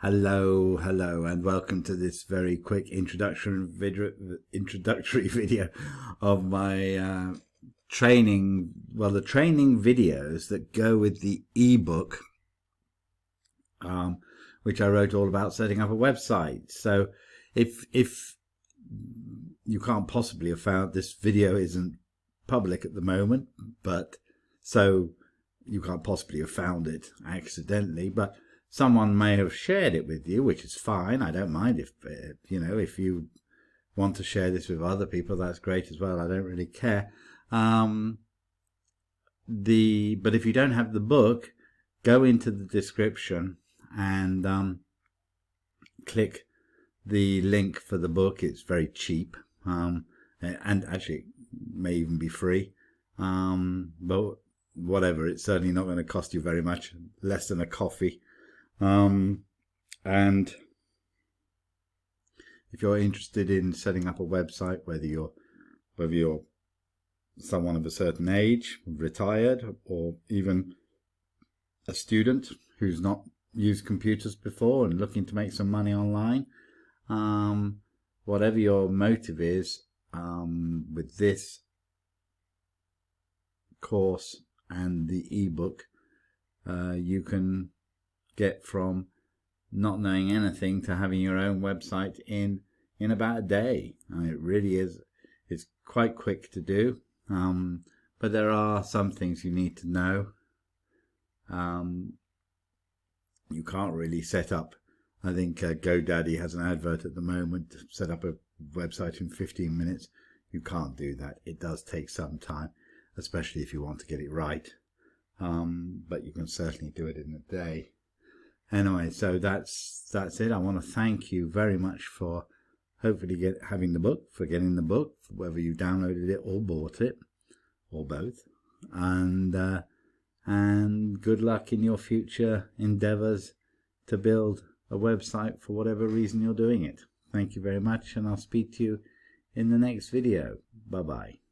Hello, and welcome to this very quick introductory video of my training. Well, the training videos that go with the ebook, which I wrote all about setting up a website. So, if you can't possibly have found, this video isn't public at the moment, but so you can't possibly have found it accidentally, but someone may have shared it with you, which is fine. I don't mind if if you want to share this with other people, that's great as well. I don't really care. But if you don't have the book, go into the description and click the link for the book. It's very cheap, and actually it may even be free. But whatever, it's certainly not going to cost you very much, less than a coffee. And if you're interested in setting up a website, whether you're someone of a certain age, retired, or even a student who's not used computers before and looking to make some money online, whatever your motive is, with this course and the ebook, you can get from not knowing anything to having your own website in about a day. I mean, it really is. It's quite quick to do, but there are some things you need to know. You can't really set up, I think GoDaddy has an advert at the moment to set up a website in 15 minutes. You can't do that. It does take some time, especially if you want to get it right, but you can certainly do it in a day. Anyway, so that's it. I want to thank you very much for hopefully having the book, for getting the book, whether you downloaded it or bought it, or both. And good luck in your future endeavors to build a website for whatever reason you're doing it. Thank you very much, and I'll speak to you in the next video. Bye-bye.